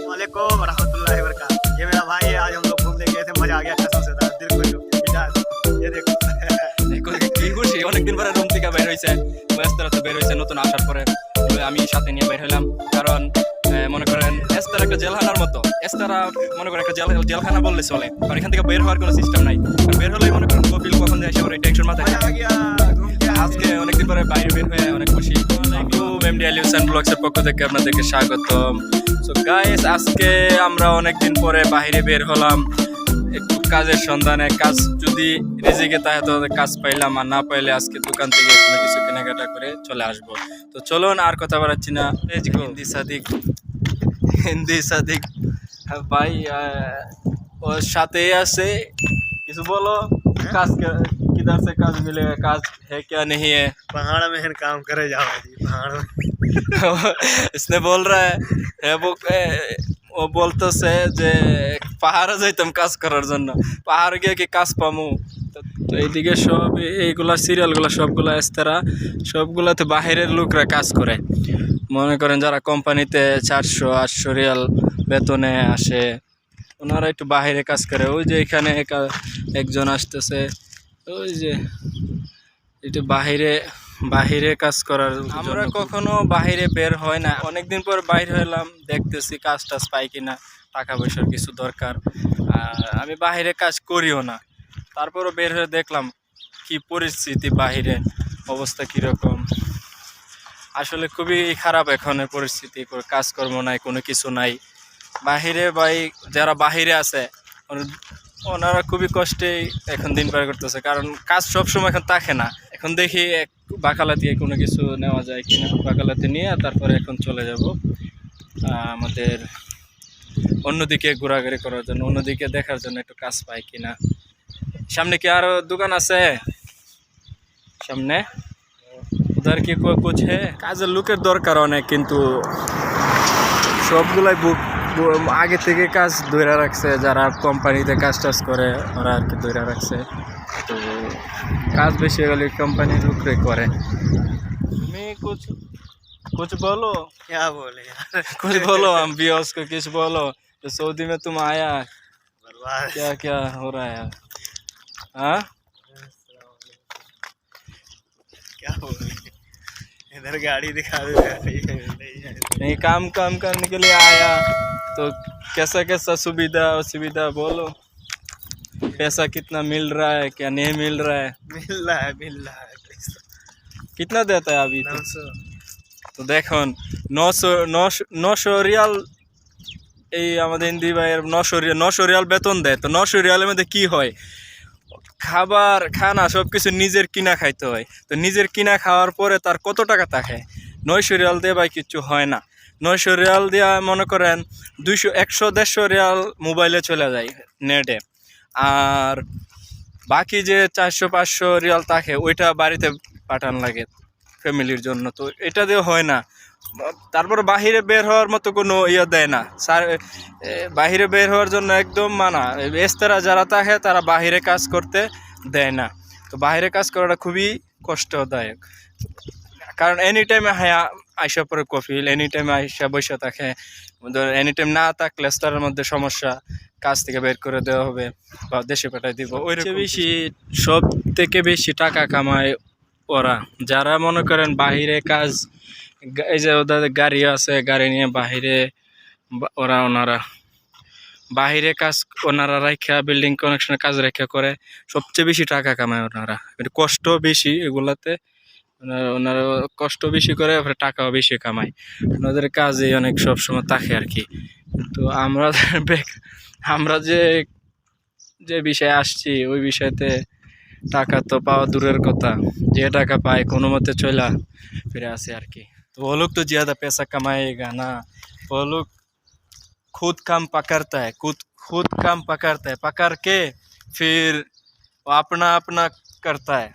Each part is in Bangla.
वालेकुम रहमतुल्लाहि वबरकातुहू। ये मेरा भाई है। आज हम लोग घूमने गए थे, मजा आ गया कसम से। दिल खुश हो गया। ये देखो কি খুশি অনেকদিন পরে রুম থেকে বের হয়েছে, এস্তারা তো বের হয়েছে নতুন আসার পরে। তবে আমি সাথে নিয়ে বের হলাম, কারণ মনে করেন এস্তারা একটা জেলখানার মতো। এস্তারা মনে করেন একটা জেলখানা বললে চলে, কারণ এখান থেকে বের হওয়ার কোনো সিস্টেম নাই। আর বের হলেই মনে করেন কপিল কখন যায় সবার এই টেনশন মাথায় मजा आ থাকে। गया घूम के। আজকে অনেকদিন পরে বাইরে বের হয়ে অনেক খুশি। এমডি আলী হোসেন ব্লগসের পক্ষ থেকে আপনাদেরকে স্বাগতম। সো গাইস, আজকে আমরা অনেকদিন পরে বাইরে বের হলাম একটু কাজের সন্ধানে। কাজ যদি রিজিকে থাকে তো কাজ পাইলাম, আর না পাইলে আজকে দোকান থেকে কোনো কিছু কেনাকাটা করে চলে আসবো। তো চলুন আর কথা বাড়াচ্ছি না, হিন্দি সাদিক ভাই ওর সাথেই আছে। কিছু বলো, কাজ किधर से काज मिलेगा, काज है क्या नहीं है? पहाड़ में है काम करे जाओ जी, पहाड़ में। इसने बोल रहा है ও বলতেছে যে পাহাড়ে যাইতাম কাজ করার জন্য, পাহাড়ে গিয়ে কি কাজ পামু। তো এইদিকে সব এইগুলা সিরিয়ালগুলো সবগুলো এস্তারা, সবগুলাতে বাহিরের লোকরা কাজ করে। মনে করেন যারা কোম্পানিতে 400-800 রিয়াল বেতনে আসে, ওনারা একটু বাহিরে কাজ করে। ওই যে এখানে একজন আসতেছে, ওই যে একটু বাহিরে বাহিরে কাজ করার। আমরা কখনো বাহিরে বের হয় না, অনেকদিন পর বাইরে হলাম, দেখতেছি কাজ টাজ পাই কিনা, টাকা পয়সার কিছু দরকার। আমি বাহিরে কাজ করিও না, তারপরও বের হয়ে দেখলাম কি পরিস্থিতি, বাহিরে অবস্থা কীরকম। আসলে খুবই খারাপ এখনের পরিস্থিতি, কাজকর্ম নাই, কোনো কিছু নাই বাহিরে। ভাই যারা বাহিরে আছে ওনারা খুবই কষ্টেই এখন দিন পার করতেছে, কারণ কাজ সবসময় এখন থাকে না। এখন দেখি বাকালাতে কোনো কিছু নেওয়া যায় কিনা, বাকালাতে নিয়ে তারপরে এখন চলে যাব আমাদের অন্যদিকে ঘোরাঘুরি করার জন্য, অন্যদিকে দেখার জন্য একটু কাজ পাই কিনা। সামনে কি আরো দোকান আছে সামনে? উধার কি কুছ হে? কাজের লোকের দরকার অনেক, কিন্তু সবগুলাই আগে থেকে কাজ ধরে রাখছে, যারা কোম্পানিতে কাজ টাজ করে ওরা আর কি ধরে রাখছে। তো কাজ বেশি হলে কোম্পানির লোকরে করে। তুমি कुछ बोलो, क्या बोले यार, कुछ बोलो, हम व्यूअर्स को कुछ बोलो। तो सऊदी में तुम आया, बर्बाद। क्या क्या हो रहा है? हाँ, क्या बोले, इधर गाड़ी दिखा दो। नहीं, काम करने के लिए आया, तो कैसा कैसा सुविधा असुविधा बोलो। पैसा कितना मिल रहा है, क्या नहीं मिल रहा है? मिल रहा है, मिल रहा है। कितना देता है अभी? 900। তো দেখুন 900 রিয়াল এই আমাদের হিন্দি ভাইয়ের 900 রিয়াল বেতন দেয়। তো 900 রিয়ালের মধ্যে কি হয়? খাবার খানা সব কিছু নিজের কিনা খাইতে হয়। তো নিজের কিনা খাওয়ার পরে তার কত টাকা থাকে? 900 রিয়াল দিয়ে ভাই কিছু হয় না। 900 রিয়াল দেওয়া মনে করেন 100-150 রিয়াল মোবাইলে চলে যায় নেটে, আর বাকি যে 400-500 রিয়াল থাকে ওইটা বাড়িতে পাঠান লাগে ফ্যামিলির জন্য। তো এটা দিয়ে হয় না। তারপর বাহিরে বের হওয়ার মতো কোনো ইয়ে দেয় না স্যার। বাহিরে বের হওয়ার জন্য একদম মানা। এস্তারা যারা থাকে তারা বাহিরে কাজ করতে দেয় না। তো বাহিরে কাজ করাটা খুবই কষ্টদায়ক, কারণ এনি টাইমে আইসা পরে কফিল, এনি টাইমে আইসা বসে থাকে। এনি টাইম না থাকলে এস্তারের মধ্যে সমস্যা, কাজ থেকে বের করে দেওয়া হবে বা দেশে পাঠিয়ে দিব। ওই বেশি সব থেকে বেশি টাকা কামায় ওরা, যারা মনে করেন বাহিরে কাজ। এই যে ওদের গাড়ি আছে, গাড়ি নিয়ে বাহিরে ওনারা বাহিরে কাজ ওনারা রাখা, বিল্ডিং কানেকশনের কাজ রেখা করে সবচেয়ে বেশি টাকা কামায় ওনারা। একটু কষ্ট বেশি এগুলাতে, ওনারা কষ্ট বেশি করে, টাকাও বেশি কামায়। ওনাদের কাজে অনেক সবসময় থাকে আর কি। তো আমরা যে বিষয়ে আসছি ওই বিষয়তে টাকা তো পাওয়া দূরের কথা, যে টাকা পায় কোনো মতে চলা ফিরে আসে আর কি। तो वो लोग तो ज़्यादा पैसा कमाएगा ना, वो लोग खुद काम पकड़ता है, खुद काम पकड़ता है, पकड़ के फिर वो अपना करता है।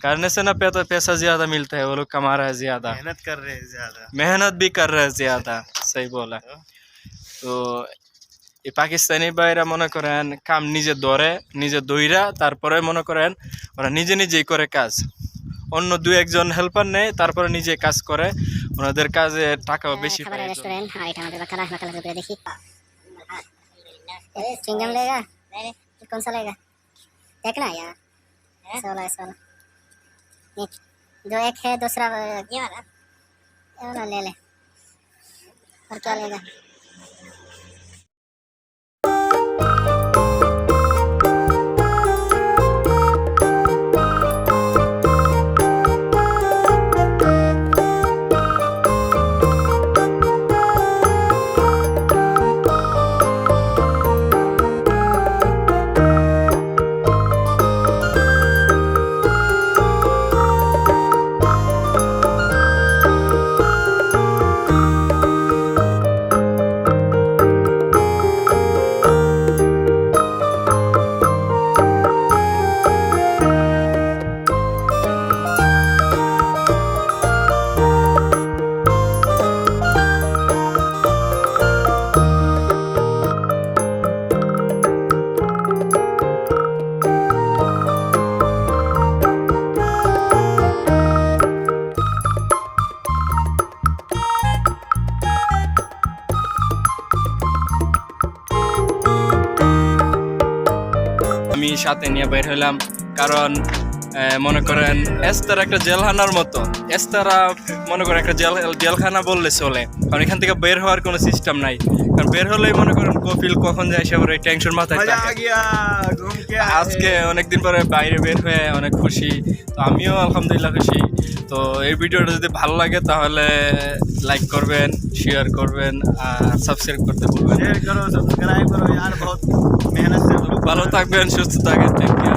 करने से ना पैसा ज़्यादा मिलता है, वो लोग कमा रहा है ज़्यादा, मेहनत कर रहे हैं ज्यादा, मेहनत भी कर रहे हैं ज़्यादा। सही बोला। তো এই পাকিস্তানি ভাইরা মনে করেন কাম নিজে ধরে, নিজে দইরা, তারপরে মনে করেন ওরা নিজেই করে কাজ। অন্য 2-1 হেল্পার নেয়, তারপরে নিজে কাজ করে। ওনাদের কাজে টাকাও বেশি খাবার পায়। रेस्टोरेंट हाँ इटा मतलब बकरा मकला रुपया देखी चिंगम लेगा कौन सा लेगा देखना यार ऐसा वाला ये जो एक है दूसरा ये वाला ले ले और क्या लेगा আমি সাথে নিয়ে বের হলাম, কারণ মনে করেন এস্তার একটা জেলখানার মতো। এস্তারা মনে করেন একটা জেলখানা বললে চলে, কারণ এখান থেকে বের হওয়ার কোনো সিস্টেম নাই। কারণ বের হলেই মনে করেন কপিল কখন যায় সে এই টেনশন মাথায় मजा থাকে। आ गया घूम के आए। আজকে অনেকদিন পরে বাইরে বের হয়ে অনেক খুশি, তো আমিও আলহামদুলিল্লাহ খুশি। তো এই ভিডিওটা যদি ভালো লাগে তাহলে লাইক করবেন, শেয়ার করবেন আর সাবস্ক্রাইব করতে ভুলবেন না। शेयर करो सब्सक्राइब करो यार बहुत मेहनत से ভালো থাকবেন, সুস্থ থাকবেন, টেক কেয়ার।